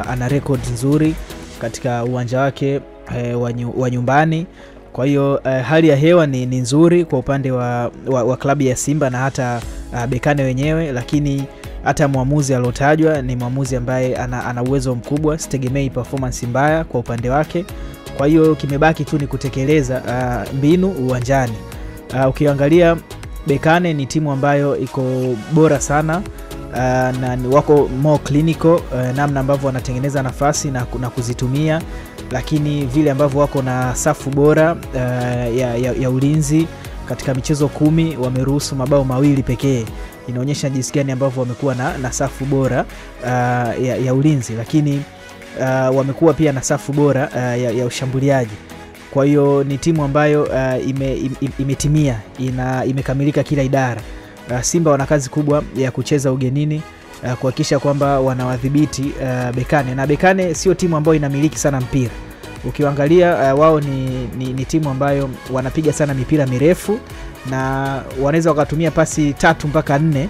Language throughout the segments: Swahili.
ana record nzuri katika uwanja wake wa nyumbani. Kwa hiyo hali ya hewa ni nzuri kwa upande wa klabu ya Simba na hata Berkane wenyewe, lakini hata muamuzi alotajwa ni muamuzi ambaye ana uwezo mkubwa, sitegemei performance mbaya kwa upande wake. Kwa hiyo kimebaki tu ni kutekeleza mbinu uwanjani. Ukiangalia Berkane ni timu ambayo iko bora sana, na wako more clinical namna ambavyo wanatengeneza nafasi na kuzitumia, lakini vile ambavyo wako na safu bora ya ulinzi. Katika michezo 10 wameruhusu mabao 2 pekee. Inaonyesha jinsi gani ambavyo wamekuwa na safu bora ya ulinzi, lakini wamekuwa pia na safu bora ya ushambuliaji. Kwa hiyo ni timu ambayo imetimia, imekamilika kila idara. Simba wana kazi kubwa ya kucheza ugenini, kuhakikisha kwamba wanawadhibiti Berkane, na Berkane sio timu ambayo inamiliki sana mpira. Ukiangalia wao ni timu ambayo wanapiga sana mipira mirefu, na wanaweza wakatumia pasi 3 mpaka 4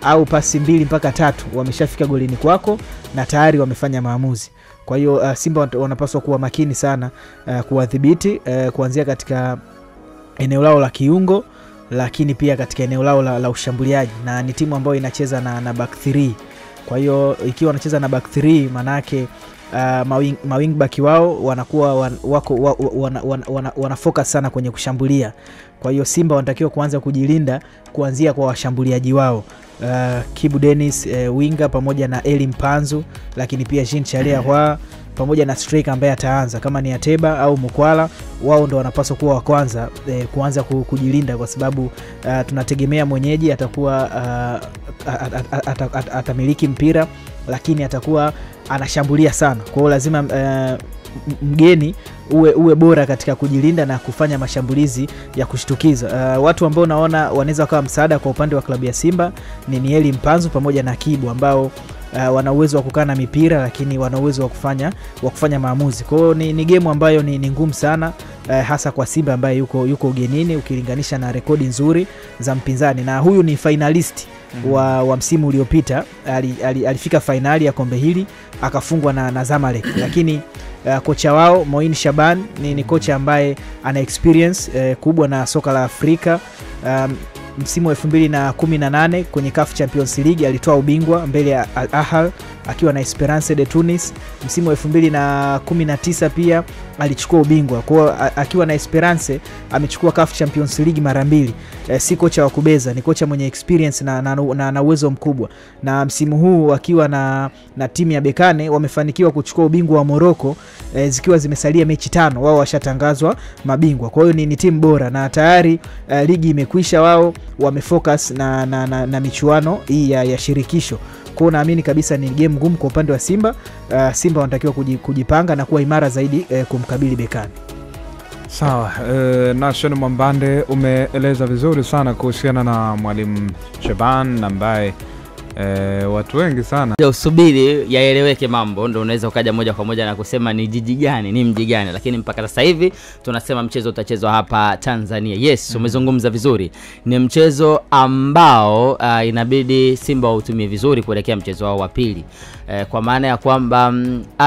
au pasi 2 mpaka 3, wameshafika golini kwako na tayari wamefanya maamuzi. Kwa hiyo Simba wanapaswa kuwa makini sana kuwadhibiti, kuanzia katika eneo lao la kiungo, lakini pia katika eneo lao la ushambuliaji, na ni timu ambayo inacheza na back 3. Kwa hiyo wanacheza na back 3, manake mawing back wao wanakuwa wana focus sana kwenye kushambulia. Kwa hiyo Simba wanatakiwa kuanza kujilinda kuanzia kwa washambuliaji wao, Kibu Dennis winga pamoja na Eli Mpanzu, lakini pia Jean Charles Ahoua pamoja na striker ambaye ataanza kama ni Ateba au Mukwala. Wao ndo wanapaswa kuwa wa kwanza kuanza kujilinda, kwa sababu tunategemea mwenyeji atakuwa atamiliki mpira, lakini atakuwa anashambulia sana. Kwa hiyo lazima mgeni uwe bora katika kujilinda na kufanya mashambulizi ya kushtukiza. Watu ambao naona wanaweza kuwa msaada kwa upande wa klabu ya Simba ni Eli Mpanzu pamoja na Kibu, ambao wana uwezo wa kukaa na mipira, lakini wana uwezo wa kufanya maamuzi. Kwa hiyo ni game ambayo ni ngumu sana, hasa kwa Simba ambaye yuko ugenini ukilinganisha na rekodi nzuri za mpinzani, na huyu ni finalist wa msimu uliopita. Alifika finali ya kombe hili akafungwa na Zamalek, lakini kocha wao Moin Shaban ni kocha ambaye ana experience kubwa na soka la Afrika. Msimu 2018 kwenye CAF Champions League alitoa ubingwa mbele ya Al Ahly akiwa na Esperance de Tunis. Msimu 2019 pia alichukua ubingwa. Kwa akiwa na Esperance amechukua CAF Champions League mara 2. Si kocha wa kubeza, ni kocha mwenye experience na uwezo mkubwa. Na msimu huu akiwa na timu ya Berkane wamefanikiwa kuchukua ubingwa wa Morocco zikiwa zimesalia mechi 5. Wao washatangazwa mabingwa. Kwa hiyo ni timu bora, na tayari ligi imekwisha. Wao wamefocus na michuano hii ya shirikisho. Kwa naamini kabisa ni game ngumu kwa upande wa Simba. Simba wanatakiwa kujipanga na kuwa imara zaidi kumkabili Berkane. Sawa, Nation Mwambande, umeeleza vizuri sana kuhusiana na Mwalimu Shaban ambaye watu wengi sana usubiri yaeleweke mambo ndio unaweza ukaja moja kwa moja na kusema ni jiji gani, ni mji gani, lakini mpaka sasa hivi tunasema mchezo utachezwa hapa Tanzania. Yes, umezungumza vizuri. Ni mchezo ambao inabidi Simba utumie vizuri kuelekea mchezo wao wa pili. Kwa maana ya kwamba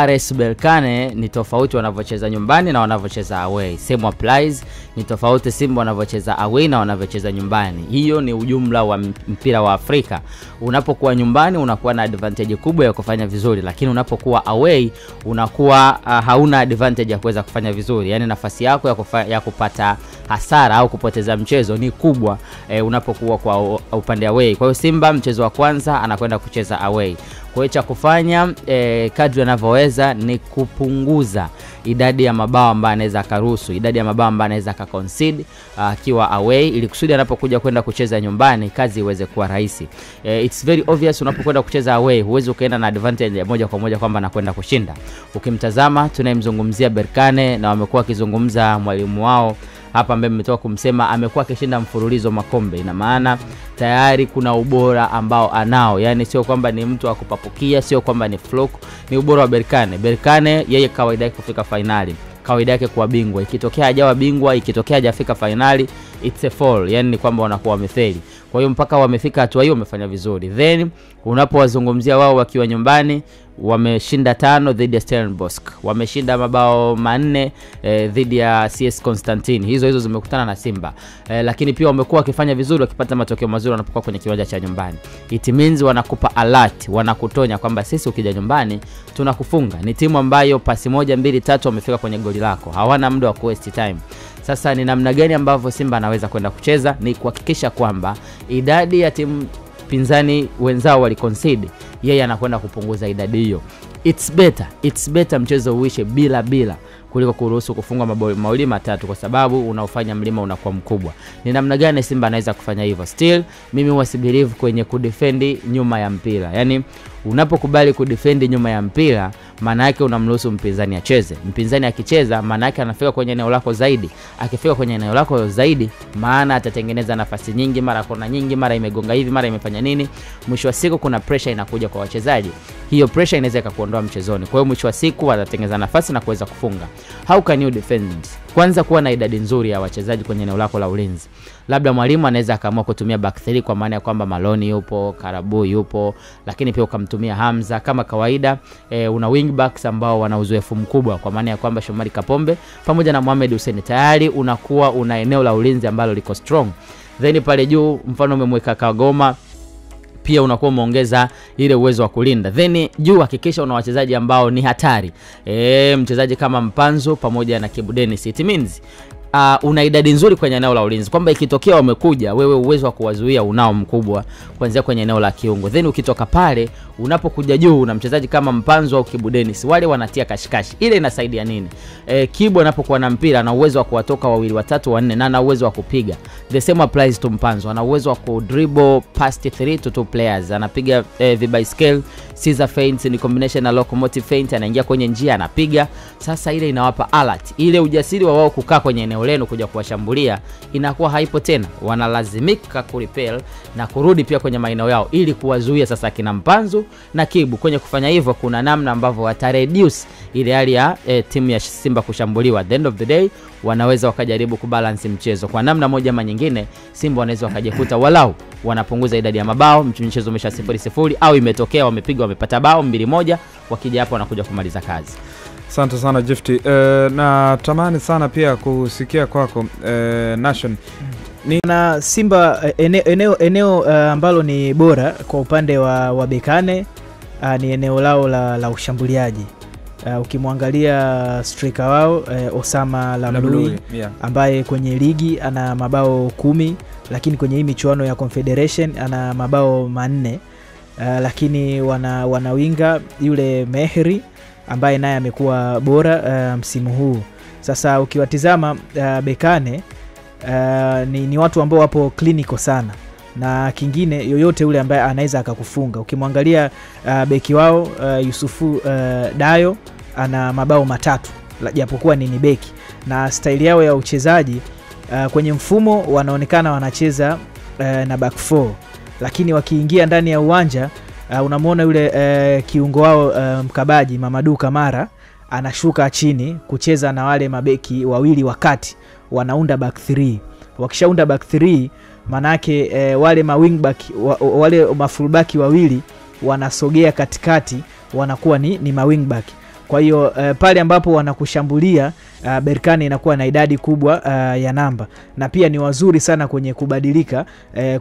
RS Berkane ni tofauti wanavyocheza nyumbani na wanavyocheza away. Same applies, ni tofauti Simba wanavyocheza away na wanavyocheza nyumbani. Hiyo ni ujumla wa mpira wa Afrika. Unapokuwa nyumbani unakuwa na advantage kubwa ya kufanya vizuri, lakini unapokuwa away unakuwa hauna advantage ya kuweza kufanya vizuri. Yaani nafasi yako ya kupata hasara au kupoteza mchezo ni kubwa unapokuwa kwa upande away. Kwa hiyo Simba mchezo wa kwanza anakwenda kucheza away. Kwa hiyo cha kufanya kadri anavyoweza ni kupunguza idadi ya mabao ambayo anaweza akaruhusu, idadi ya mabao ambayo anaweza akaconcede akiwa away, ili kusudi anapokuja kwenda kucheza nyumbani kazi iweze kuwa rahisi. It's very obvious unapokwenda kucheza away huwezi ukaenda na advantage moja kwa moja kwamba anakwenda kushinda. Ukimtazama tunayemzungumzia Berkane na wamekuwa kizungumza mwalimu wao hapa ambaye mmetoka kumsema amekuwa akishinda mfululizo makombe. Ina maana tayari kuna ubora ambao anao. Yaani sio kwamba ni mtu akupapukia, sio kwamba ni fluke, ni ubora wa Berkane. Berkane yeye kawaida yake kufika finali, kawaida yake kuwa bingwa. Ikitokea hajawa bingwa, ikitokea hajafika finali, it's a fall. Yaani ni kwamba wanakuwa wamefeli. Kwa hiyo mpaka wamefika hatua hiyo wamefanya vizuri. Then unapowazungumzia wao wakiwa nyumbani, wameshinda 5 dhidi ya Stellenbosch, wameshinda mabao 4 dhidi ya CS Constantine. Hizo zimekutana na Simba, lakini pia wamekuwa wakifanya vizuri, wakipata matokeo mazuri wanapokuwa kwenye kiwanja cha nyumbani. It means wanakupa alert, wanakutonya kwamba sisi ukija nyumbani tunakufunga. Ni timu ambayo pasi 1 2 3 wamefika kwenye goli lako, hawana muda wa waste time. Sasa ni namna gani ambavyo Simba anaweza kwenda kucheza? Ni kuhakikisha kwamba idadi ya timu pinzani wenzao waliconcede, yeye anakwenda kupunguza idadi hiyo. It's better mchezo uishe bila kuliko kuruhusu kufungwa mabao mawili matatu, kwa sababu unaofanya mlima unakuwa mkubwa. Ni namna gani Simba anaweza kufanya hivyo? Still mimi wasibelieve kwenye kudefend nyuma ya mpira. Yani unapokubali kudefend nyuma ya mpira, maana yake unamruhusu mpinzani acheze. Mpinzani akicheza, maana yake anafika kwenye eneo lako zaidi. Akifika kwenye eneo lako zaidi, maana atatengeneza nafasi nyingi, mara kona nyingi, mara imegonga hivi, mara imefanya nini. Mwisho wa siku kuna pressure inakuja kwa wachezaji. Hiyo pressure inaweza kukuondoa mchezoni. Kwa hiyo mwisho wa siku watatengeneza nafasi na kuweza kufunga. How can you defend? Kwanza kuwa na idadi nzuri ya wachezaji kwenye eneo lako la ulinzi. Labda mwalimu anaweza akaamua kutumia back 3 kwa maana ya kwamba Maloni yupo, Karabu yupo, lakini pia ukamtumia Hamza kama kawaida. Una wing backs ambao wana uzoefu mkubwa kwa maana ya kwamba Shomari Kapombe pamoja na Mohamed Hussein, tayari unakuwa una eneo la ulinzi ambalo liko strong. Then pale juu mfano umemweka Kagoma, pia unakuwa umeongeza ile uwezo wa kulinda. Then juu hakikisha una wachezaji ambao ni hatari. Mchezaji kama Mpanzo pamoja na Kibu Dennis. It means una idadi nzuri kwenye eneo la ulinzi, kwamba ikitokea wamekuja, wewe uwezo wa kuwazuia unao mkubwa kuanzia kwenye eneo la kiungo. Then ukitoka pale unapokuja juu una mchezaji kama Mpanzo au Kibu Dennis, wale wanatia kashikashi. Ile inasaidia nini? Kibu anapokuwa na mpira ana uwezo wa kuwatoka wawili watatu wanne, na ana uwezo wa kupiga. The same applies to Mpanzo, ana uwezo wa kudribble past 3 to 2 players, anapiga v-bicycle, scissor feints, ni combination na locomotive feint, anaingia kwenye njia anapiga. Sasa ile inawapa alert, ile ujasiri wa wao kukaa kwenye eneo lenu kuja kuwashambulia inakuwa haipo tena. Wanalazimika kurepel na kurudi pia kwenye maeneo yao ili kuwazuia sasa kina Mpanzo na Kibu. Kwenye kufanya hivyo kuna namna ambavyo watareduce ile hali ya timu ya Simba kushambuliwa. At the end of the day wanaweza wakajaribu kubalance mchezo kwa namna moja ama nyingine. Simba wanaweza wakajikuta walau wanapunguza idadi ya mabao, mchezo umesha 0-0 au imetokea wamepiga wamepata bao 2-1, wakija hapo wanakuja kumaliza kazi. Asante sana Gifty. Na tamani sana pia kusikia kwako Nation. Na Simba eneo ambalo ni bora kwa upande wa Bekane ni eneo lao la ushambuliaji. Ukimwangalia striker wao Osama Lamlui ambaye kwenye ligi ana mabao 10, lakini kwenye hii michuano ya Confederation ana mabao 4. Lakini wana winga yule Mehri ambaye naye amekuwa bora msimu huu. Sasa ukiwatizama Bekane ni watu ambao wapo clinical sana, na kingine yoyote ule ambaye anaweza akakufunga. Ukimwangalia beki wao Yusufu Dayo ana mabao 3 japokuwa ni beki, na style yao ya uchezaji kwenye mfumo wanaonekana wanacheza na back 4, lakini wakiingia ndani ya uwanja unamuona yule kiungo wao mkabaji Mamadou Kamara anashuka chini kucheza na wale mabeki wawili wakati wanaunda back 3. Wakishaunda back 3 manake wale ma wing back wale ma full back wawili wanasogea katikati, wanakuwa ni ma wing back. Kwa hiyo pale ambapo wanakushambulia Berkane inakuwa na idadi kubwa ya namba, na pia ni wazuri sana kwenye kubadilika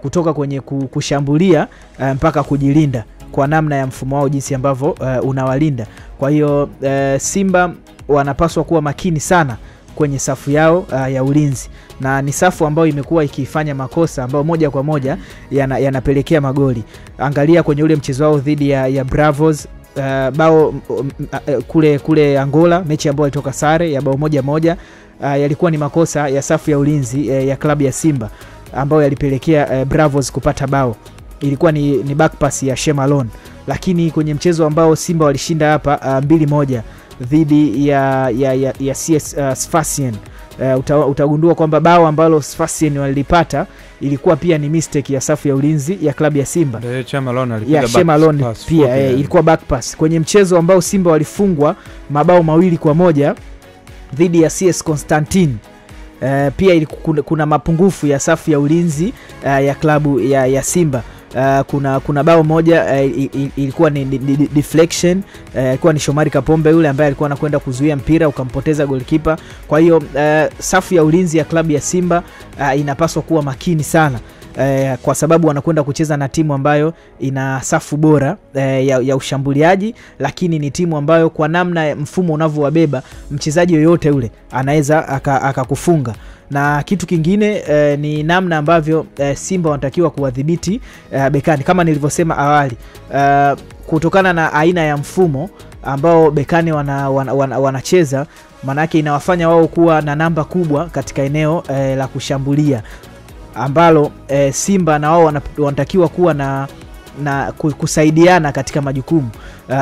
kutoka kwenye kushambulia mpaka kujilinda kwa namna ya mfumo wao jinsi ambavyo unawalinda. Kwa hiyo Simba wanapaswa kuwa makini sana kwenye safu yao ya ulinzi, na ni safu ambayo imekuwa ikifanya makosa ambayo moja kwa moja yanapelekea magoli. Angalia kwenye ule mchezo wao dhidi ya Bravos, bao kule Angola, mechi ambayo ilitoka sare ya bao 1-1, yalikuwa ni makosa ya safu ya ulinzi ya klabu ya Simba ambayo yalipelekea Bravos kupata bao. Ilikuwa ni back pass ya Shemalon. Lakini kwenye mchezo ambao Simba walishinda hapa 2-1 dhidi ya CS Sfaxien, utagundua kwamba bao ambalo Sfaxien walipata ilikuwa pia ni mistake ya safu ya ulinzi ya klabu ya Simba. Shemalon alipiga Shemalon pia ilikuwa back pass. Kwenye mchezo ambao Simba walifungwa mabao 2-1 dhidi ya CS Constantine, pia kuna mapungufu ya safu ya ulinzi ya klabu ya Simba. kuna bao moja ilikuwa ni deflection, ilikuwa ni Shomari Kapombe yule ambaye alikuwa anakwenda kuzuia mpira ukampoteza goalkeeper. Kwa hiyo safu ya ulinzi ya klabu ya Simba inapaswa kuwa makini sana, kwa sababu wanakwenda kucheza na timu ambayo ina safu bora ya ushambuliaji, lakini ni timu ambayo kwa namna mfumo unavyowabeba mchezaji yoyote yule anaweza akakufunga. Na kitu kingine ni namna ambavyo Simba wanatakiwa kuwadhibiti bekani kama nilivyosema awali, kutokana na aina ya mfumo ambao bekani wanacheza, maana yake inawafanya wao kuwa na namba kubwa katika eneo la kushambulia, ambalo Simba na wao wanatakiwa kuwa na kusaidiana katika majukumu.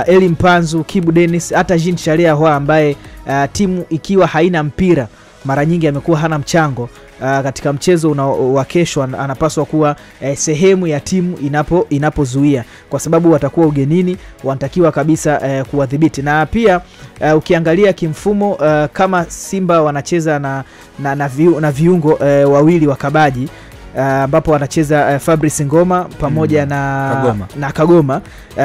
Eli Mpanzu, Kibu Dennis, hata Jean Charles Ahoua ambaye timu ikiwa haina mpira mara nyingi amekuwa hana mchango katika mchezo wa kesho, anapaswa kuwa sehemu ya timu inapozuia, kwa sababu watakuwa ugenini, wanatakiwa kabisa kuwadhibiti. Na pia ukiangalia kimfumo, kama Simba wanacheza na viungo wawili wa kabaji, ambapo wanacheza Fabrice Ngoma pamoja na Kagoma,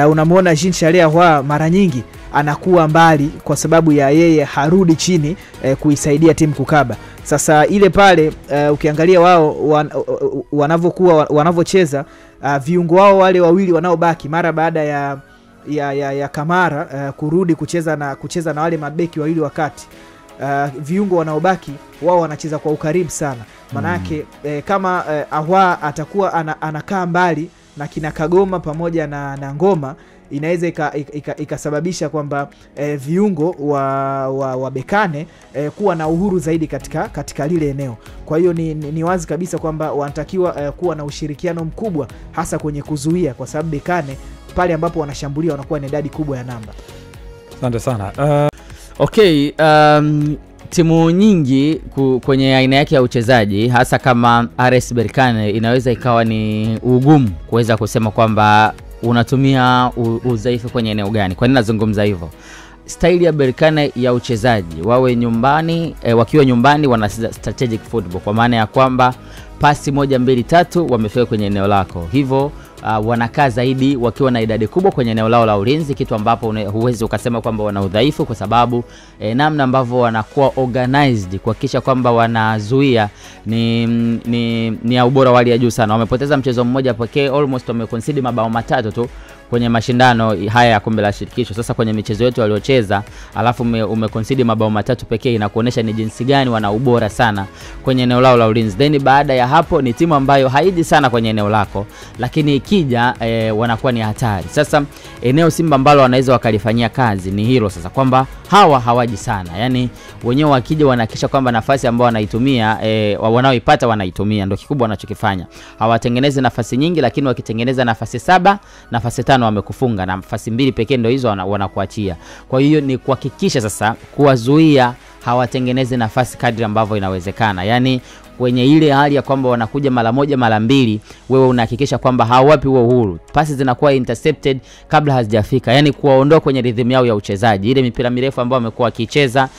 unamuona Jean Charles Ahoua mara nyingi anakuwa mbali kwa sababu ya yeye harudi chini kuisaidia timu kukaba. Sasa ile pale ukiangalia wao wanavyocheza, viungo wao wale wawili wanaobaki mara baada ya Kamara kurudi kucheza na wale mabeki wawili wakati, viungo wanaobaki wao wanacheza kwa ukaribu sana. Manake kama Ahoua atakuwa anakaa mbali na kina Kagoma pamoja na Ngoma, inaweza ikasababisha kwamba viungo wa bekane kuwa na uhuru zaidi katika lile eneo. Kwa hiyo ni wazi kabisa kwamba wanatakiwa kuwa na ushirikiano mkubwa, hasa kwenye kuzuia, kwa sababu bekane pale ambapo wanashambulia wanakuwa na idadi kubwa ya namba. Asante sana. Okay, timu nyingi kwenye aina yake ya uchezaji, hasa kama RS Berkane, inaweza ikawa ni ugumu kuweza kusema kwamba unatumia udhaifu kwenye eneo gani. Kwa nini nazungumza hivyo? Staili ya Berkane ya uchezaji, wawe nyumbani, wakiwa nyumbani wana strategic football, kwa maana ya kwamba pasi 1 2 3 wamefika kwenye eneo lako. Hivyo wanakaa zaidi wakiwa na idadi kubwa kwenye eneo lao la ulinzi, kitu ambapo huwezi ukasema kwamba wana udhaifu, kwa sababu namna ambavyo wanakuwa organized kuhakikisha kwamba wanazuia ni ya ubora wa hali ya juu sana. Wamepoteza mchezo mmoja pekee, almost wameconcede mabao 3 tu kwenye mashindano haya ya kombe la shirikisho. Sasa kwenye michezo yote waliocheza, alafu umeconcede mabao 3 pekee, inakuonesha ni jinsi gani wana ubora sana kwenye eneo lao la ulinzi. Then baada ya hapo ni timu ambayo haiji sana kwenye eneo lako, lakini ikija wanakuwa ni hatari. Sasa eneo Simba ambalo wanaweza wakalifanyia kazi ni hilo sasa, kwamba hawa hawaji sana, yani wenyewe wakija wanahakisha kwamba nafasi ambayo wanaitumia wanaoipata wanaitumia, ndio kikubwa wanachokifanya. Hawatengeneze nafasi nyingi, lakini wakitengeneza nafasi 7, nafasi 5 wamekufunga, na nafasi 2 pekee ndio hizo wanakuachia. Kwa hiyo ni kuhakikisha sasa kuwazuia hawatengeneze nafasi kadri ambavyo inawezekana, yani kwenye ile hali ya kwamba wanakuja mara moja mara mbili, wewe unahakikisha kwamba hawapi huo uhuru, pasi zinakuwa intercepted kabla hazijafika, yani kuwaondoa kwenye rhythm yao ya uchezaji. Ile mipira mirefu ambayo wamekuwa wakicheza,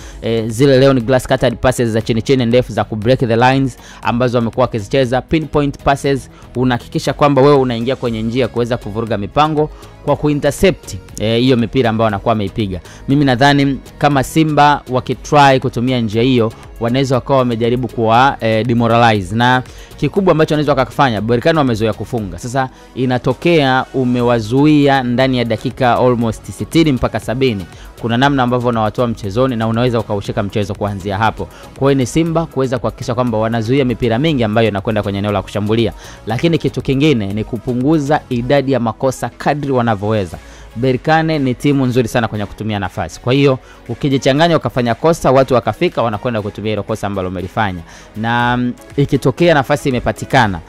zile leo ni glass cutter passes za chini ndefu za ku break the lines ambazo wamekuwa wakizicheza, pinpoint passes, unahakikisha kwamba wewe unaingia kwenye njia kuweza kuvuruga mipango kwa kuintercept hiyo mipira ambayo wanakuwa wameipiga. Mimi nadhani kama Simba wakitry kutumia njia hiyo, wanaweza wakawa wamejaribu kuwa demoralize, na kikubwa ambacho wanaweza wakafanya, Berkane wamezoea kufunga. Sasa inatokea umewazuia ndani ya dakika almost 60 mpaka 70, kuna namna ambavyo unawatoa mchezoni na unaweza ukaushika mchezo kuanzia hapo. Kwa hiyo ni Simba kuweza kuhakikisha kwamba wanazuia mipira mingi ambayo inakwenda kwenye eneo la kushambulia, lakini kitu kingine ni kupunguza idadi ya makosa kadri wanavyoweza. Berkane ni timu nzuri sana kwenye kutumia nafasi. Kwa hiyo ukijichanganya ukafanya kosa, watu wakafika, wanakwenda kutumia ile kosa ambalo umelifanya. Na ikitokea nafasi imepatikana,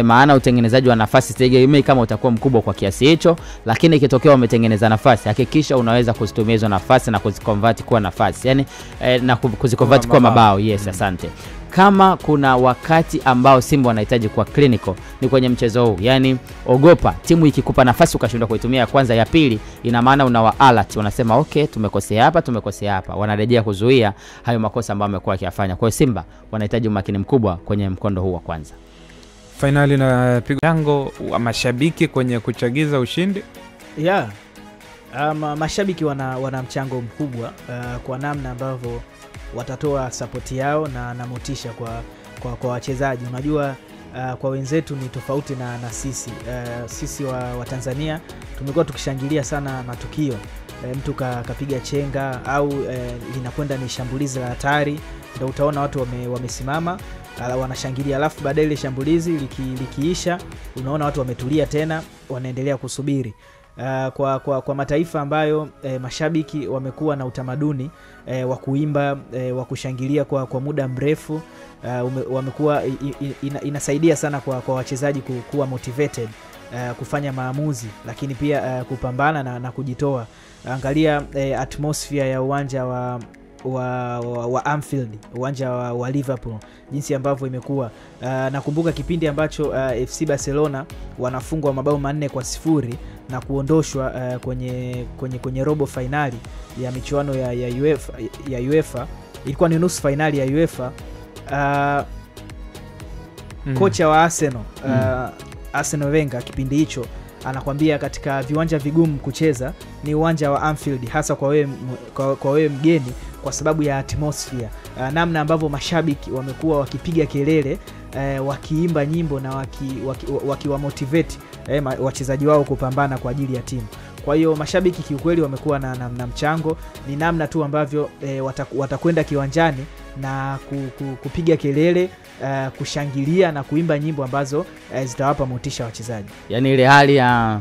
maana utengenezaji wa nafasi sitegemei kama utakuwa mkubwa kwa kiasi hicho, lakini ikitokea umetengeneza nafasi, hakikisha unaweza kuzitumia hizo nafasi na kuziconvert kuwa nafasi, yani na kuziconvert kuwa mabao. Yes, asante. Kama kuna wakati ambao Simba wanahitaji kuwa clinical ni kwenye mchezo huu. Yani ogopa timu ikikupa nafasi ukashindwa kuitumia ya kwanza ya pili, ina maana unawa alert, unasema okay, tumekosea hapa, wanarejea kuzuia hayo makosa ambayo wamekuwa wakiyafanya. Kwa hiyo Simba wanahitaji umakini mkubwa kwenye mkondo huu wa kwanza. finali na pigo yango wa mashabiki kwenye kuchagiza ushindi? Yeah. Mashabiki wana mchango mkubwa kwa namna ambavyo watatoa support yao na motisha kwa wachezaji. Unajua kwa wenzetu ni tofauti na sisi. Sisi wa Tanzania tumekuwa tukishangilia sana matukio. Mtu kapiga chenga au linakwenda ni shambulizi la hatari, ndio utaona watu wamesimama wanashangilia, alafu baadaye ile shambulizi likiisha unaona watu wametulia tena wanaendelea kusubiri. Kwa mataifa ambayo mashabiki wamekuwa na utamaduni wa kuimba, wa kushangilia kwa muda mrefu, wamekuwa inasaidia sana kwa wachezaji kuwa motivated, kufanya maamuzi, lakini pia kupambana na kujitoa. Angalia atmosphere ya uwanja wa Anfield, uwanja wa Liverpool, jinsi ambavyo imekuwa. Nakumbuka kipindi ambacho FC Barcelona wanafungwa mabao 4-0 na kuondoshwa kwenye robo finali ya michuano ya UEFA. Ilikuwa ni nusu finali ya UEFA. Kocha wa Arsenal, Arsene Wenger, kipindi hicho anakuambia katika viwanja vigumu kucheza ni uwanja wa Anfield, hasa kwa wewe mgeni, kwa sababu ya atmosphere, namna ambavyo mashabiki wamekuwa wakipiga kelele, wakiimba nyimbo na wakiwa motivate wachezaji wao kupambana kwa ajili ya timu. Kwa hiyo mashabiki kiukweli wamekuwa na mchango. Ni namna tu ambavyo watakwenda kiwanjani na kupiga kelele, kushangilia na kuimba nyimbo ambazo zitawapa motisha wachezaji. Yaani ile hali ya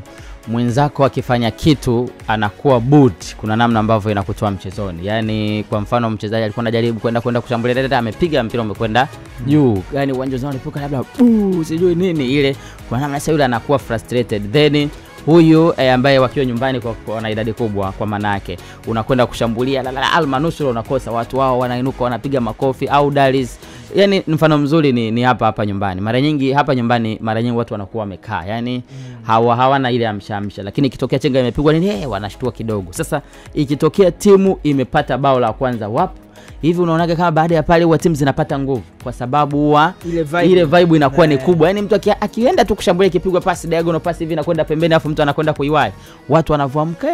mwenzako akifanya kitu anakuwa boot, kuna namna ambavyo inakutoa mchezoni. Yaani kwa mfano mchezaji alikuwa anajaribu kwenda kushambulia, dada amepiga mpira umekwenda juu, yaani uwanja uzao ulipuka labda sijui nini ile, kwa namna sasa yule anakuwa frustrated. Then huyu ambaye wakiwa nyumbani kwa idadi kubwa, kwa maana yake unakwenda kushambulia almanusura unakosa, watu wao wanainuka wanapiga makofi au dalis. Yani mfano mzuri ni hapa nyumbani. Mara nyingi hapa nyumbani watu wanakuwa wamekaa, yani hawana ile amshamsha, lakini ikitokea chenga imepigwa nini wanashtua kidogo. Sasa ikitokea timu imepata bao la kwanza wapo hivi, unaonaga kama baada ya pale huwa timu zinapata nguvu, kwa sababu ile vibe inakuwa ni kubwa. Yani mtu akienda tu kushambulia, kipigwa pasi diagonal pasi hivi inakwenda pembeni, afu mtu anakwenda kuiwai, watu wanavyoamka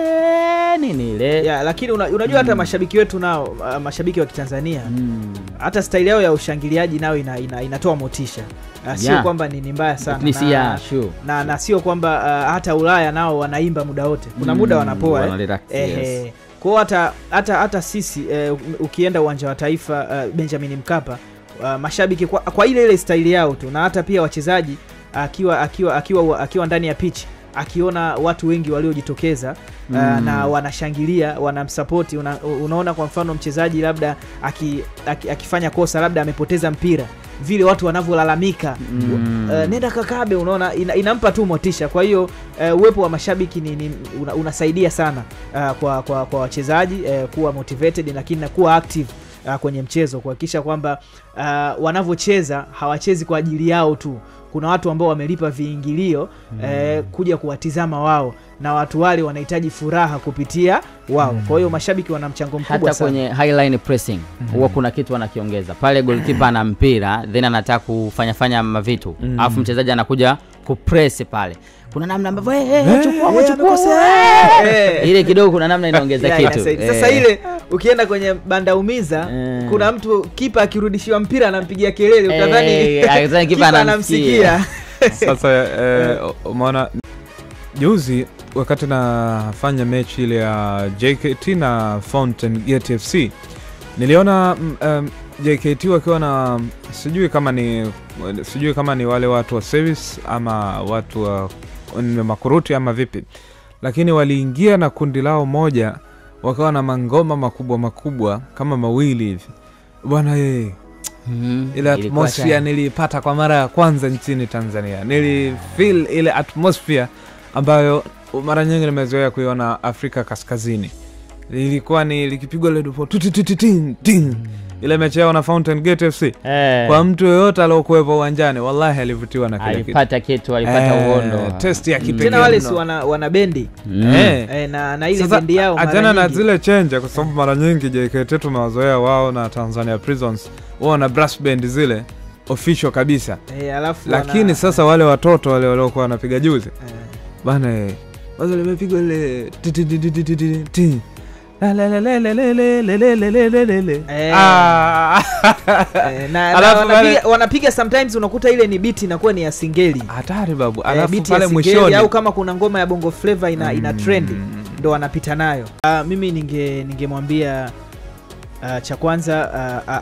nini ile. Yeah, lakini unajua hata mashabiki wetu nao, mashabiki wa Kitanzania, hata style yao ya ushangiliaji nao inatoa motisha. Sio kwamba ni mbaya sana na sio kwamba hata Ulaya nao wanaimba muda wote. Kuna muda wanapoa kwa hata sisi ukienda uwanja wa Taifa Benjamin Mkapa, mashabiki kwa ile style yao tu, na hata pia wachezaji akiwa ndani ya pitch, akiona watu wengi waliojitokeza na wanashangilia, wanamsupport. Unaona kwa mfano mchezaji labda akifanya kosa, labda amepoteza mpira, vile watu wanavyolalamika, nenda kakabe, unaona inampa tu motisha. Kwa hiyo uwepo wa mashabiki unasaidia sana kwa wachezaji kuwa motivated, lakini na kuwa active kwenye mchezo, kuhakikisha kwamba wanavyocheza hawachezi kwa ajili yao tu. Kuna watu ambao wamelipa viingilio kuja kuwatizama wao, na watu wale wanahitaji furaha kupitia wao. Kwa hiyo mashabiki wana mchango mkubwa sana. Hata kwenye highline pressing huwa kuna kitu wanakiongeza. Pale goalkeeper ana mpira, then anataka kufanya mavitu, alafu mchezaji anakuja kupress pale, kuna namna ambavyo chukua ile kidogo, kuna namna inaongeza kitu. Sasa ile ukienda kwenye banda umiza, kuna mtu kipa akirudishiwa mpira anampigia kelele, utadhani kipa anamsikia. Sasa umeona juzi wakati nafanya mechi ile ya JKT na Fountain Gate FC, niliona JKT wakiwa na sijui kama ni wale watu wa service ama watu wa makuruti ama vipi, lakini waliingia na kundi lao moja, wakawa na mangoma makubwa kama mawili hivi bwana. Ile atmosphere nilipata kwa mara ya kwanza nchini Tanzania. Nilifeel ile atmosphere ambayo mara nyingi nimezoea kuiona Afrika Kaskazini. Ilikuwa ni likipigwa ile dupo ting ile mechi yao na Fountain Gate FC. Kwa mtu yoyote aliyokuwepo uwanjani, wallahi alivutiwa na kile kitu. Alipata uhondo. Test ya kipekee. Tena wale si wana bendi. Na ile bendi yao mara nyingi. Na zile change, kwa sababu mara nyingi JKT tumewazoea wao na Tanzania Prisons. Wao na brass band zile. official kabisa. Alafu lakini sasa wale watoto wale waliokuwa wanapiga juzi bana wazo limepigwa ile wanapiga sometimes unakuta ile ni beat inakuwa ni ya singeli hatari babu, alafu pale mwishoni au kama kuna ngoma ya bongo flavor ina trend ndo wanapita nayo. Mimi ningemwambia cha kwanza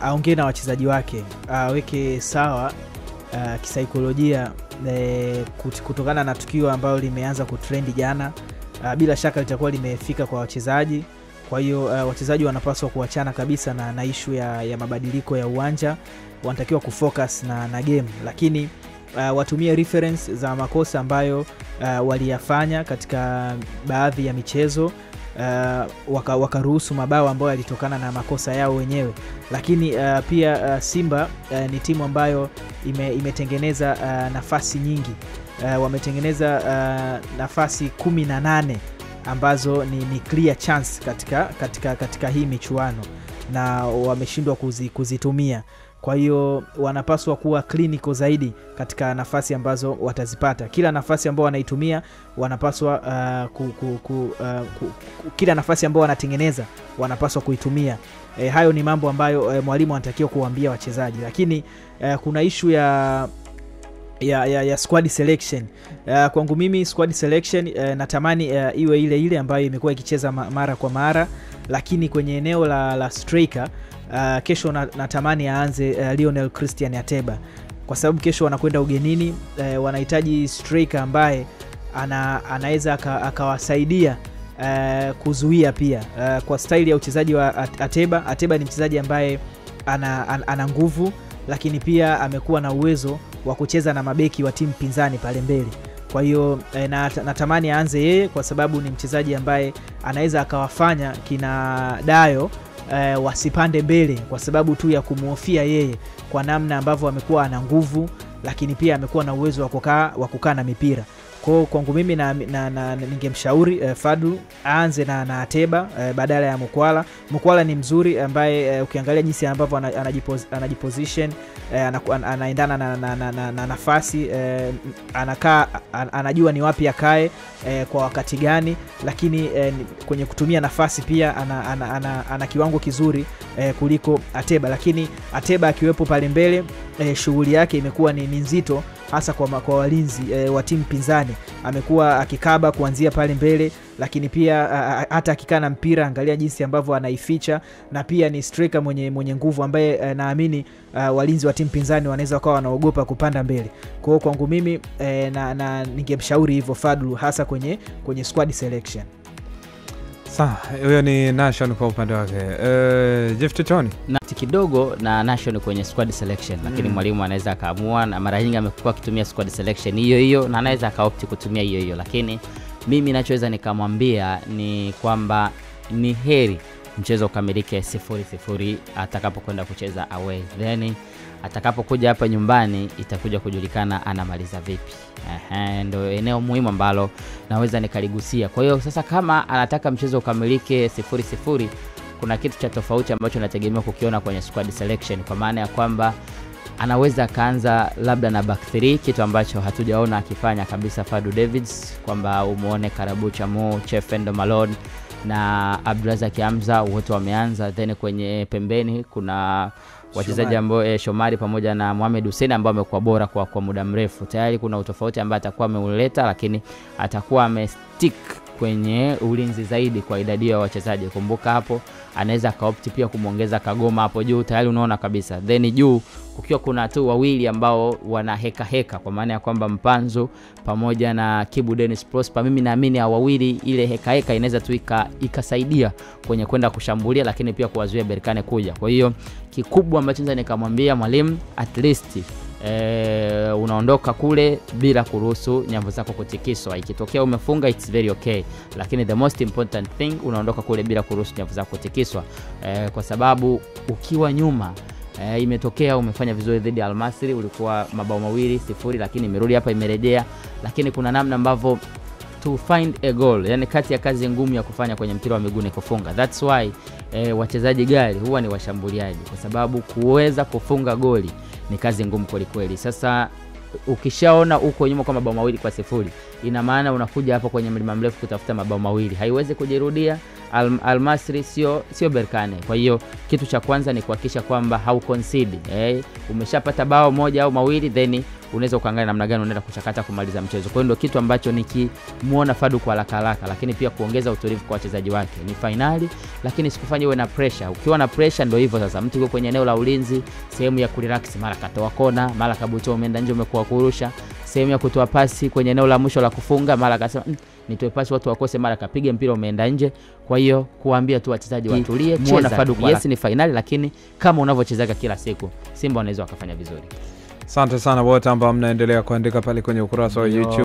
aongee na wachezaji wake, aweke sawa kisaikolojia kutokana na tukio ambalo limeanza kutrendi jana. Bila shaka litakuwa limefika kwa wachezaji. Kwa hiyo wachezaji wanapaswa kuachana kabisa na issue ya mabadiliko ya uwanja, wanatakiwa kufocus na game, lakini watumie reference za makosa ambayo waliyafanya katika baadhi ya michezo, wakaruhusu mabao ambayo yalitokana na makosa yao wenyewe. Lakini pia Simba ni timu ambayo imetengeneza nafasi nyingi, wametengeneza nafasi 18 ambazo ni clear chance katika hii michuano na wameshindwa kuzitumia. Kwa hiyo wanapaswa kuwa clinical zaidi katika nafasi ambazo watazipata. Kila nafasi ambayo wanaitumia wanapaswa kila nafasi ambayo wanatengeneza wanapaswa kuitumia. Hayo ni mambo ambayo mwalimu anatakiwa kuwaambia wachezaji. Lakini kuna issue ya squad selection. Kwangu mimi squad selection natamani iwe ile ambayo imekuwa ikicheza mara kwa mara, lakini kwenye eneo la striker kesho natamani aanze Lionel Christian Ateba, kwa sababu kesho wanakwenda ugenini. Wanahitaji striker ambaye anaweza akawasaidia kuzuia pia. Kwa style ya uchezaji wa Ateba ni mchezaji ambaye ana nguvu, lakini pia amekuwa na uwezo wa kucheza na mabeki wa timu pinzani pale mbele. Kwa hiyo natamani aanze yeye, kwa sababu ni mchezaji ambaye anaweza akawafanya kina Dayo wasipande mbele kwa sababu tu ya kumuhofia yeye, kwa namna ambavyo amekuwa ana nguvu, lakini pia amekuwa na uwezo wa kukaa na mipira. Kwa kwangu mimi ningemshauri Fadlu aanze na Ateba badala ya Mukwala. Mukwala ni mzuri ambaye ukiangalia jinsi ambavyo anajiposition, anaendana na nafasi, anakaa, anajua ni wapi akae kwa wakati gani, lakini kwenye kutumia nafasi pia ana kiwango kizuri kuliko Ateba. Lakini Ateba akiwepo pale mbele, shughuli yake imekuwa ni nzito, hasa kwa walinzi wa timu pinzani. Amekuwa akikaba kuanzia pale mbele, lakini pia hata akikaa na mpira, angalia jinsi ambavyo anaificha, na pia ni striker mwenye nguvu ambaye naamini walinzi wa timu pinzani wanaweza kuwa wanaogopa kupanda mbele. Kwa hiyo kwangu mimi ningemshauri hivyo Fadlu, hasa kwenye squad selection. Sawa, huyo ni Nation kwa upande wake. Jeff Tchoni na kidogo na Nation kwenye squad selection, lakini mwalimu anaweza kaamua, na mara nyingi amekuwa akitumia squad selection hiyo na anaweza kaopti kutumia hiyo. Lakini mimi ninachoweza nikamwambia ni kwamba ni heri mchezo ukamilike 0-0 atakapokwenda kucheza away, then atakapokuja hapa nyumbani itakuja kujulikana anamaliza vipi. Ndio eneo muhimu ambalo naweza nikaligusia. Kwa hiyo sasa kama anataka mchezo ukamilike 0-0, kuna kitu cha tofauti ambacho nategemea kukiona kwenye squad selection, kwa maana ya kwamba anaweza kaanza labda na back 3, kitu ambacho hatujaona akifanya kabisa Fadlu Davids, kwamba umuone Karabucha Mo, Chefendo Malone na Abdulrazak Hamza wote wameanza. Then kwenye pembeni kuna wachezaji ambao Shomari pamoja na Mohamed Hussein ambao wamekuwa bora kwa muda mrefu. Tayari kuna utofauti ambao atakuwa ameuleta, lakini atakuwa amestick kwenye ulinzi zaidi kwa idadi ya wachezaji. Kumbuka hapo anaweza kaopti pia kumuongeza Kagoma hapo juu, tayari unaona kabisa. Then juu kukiwa kuna tu wawili ambao wana heka, kwa maana ya kwamba Mpanzu pamoja na Kibu Dennis Prosper. Mimi naamini hao wawili ile heka inaweza tu ikasaidia kwenye kwenda kushambulia, lakini pia kuwazuia Berkane kuja. Kwa hiyo kikubwa ambacho naweza nikamwambia mwalimu, at least unaondoka kule bila kuruhusu nyavu zako kutikiswa. Ikitokea umefunga, it's very okay, lakini the most important thing, unaondoka kule bila kuruhusu nyavu zako kutikiswa, kwa sababu ukiwa nyuma, imetokea umefanya vizuri dhidi ya Al-Masry, ulikuwa mabao 2-0, lakini imerudi hapa imerejea. Lakini kuna namna ambavyo to find a goal, yani kati ya kazi ngumu ya kufanya kwenye mpira wa miguu ni kufunga. That's why wachezaji gari huwa ni washambuliaji, kwa sababu kuweza kufunga goli ni kazi ngumu kweli kweli. Sasa ukishaona uko nyuma kwa mabao 2-0, ina maana unakuja hapo kwenye mlima mrefu kutafuta mabao 2. Haiwezi kujirudia. Al-Masry sio Berkane. Kwa hiyo kitu cha kwanza ni kuhakikisha kwamba hau concede. Umeshapata bao 1 au 2, then unaweza ukaangalia namna gani unaenda kuchakata kumaliza mchezo. Kwa hiyo ndio kitu ambacho nikimuona Fadu kwa haraka, lakini pia kuongeza utulivu kwa wachezaji wake. Ni finali, lakini sikufanye uwe na pressure. Ukiwa na pressure ndio hivyo sasa, mtu yuko kwenye eneo la ulinzi, sehemu ya kurelax, mara katoa kona, mara kabutoa umeenda nje umekuwa kurusha, sehemu ya kutoa pasi kwenye eneo la mwisho la kufunga, mara akasema nitoe pasi watu wakose, mara kapiga mpira umeenda nje. Kwa hiyo kuambia tu wachezaji watulie, muona Fadu kwa yes, ni finali, lakini kama unavyochezaga kila siku, Simba wanaweza wakafanya vizuri. Asante sana wote ambao mnaendelea kuandika pale kwenye ukurasa wa YouTube.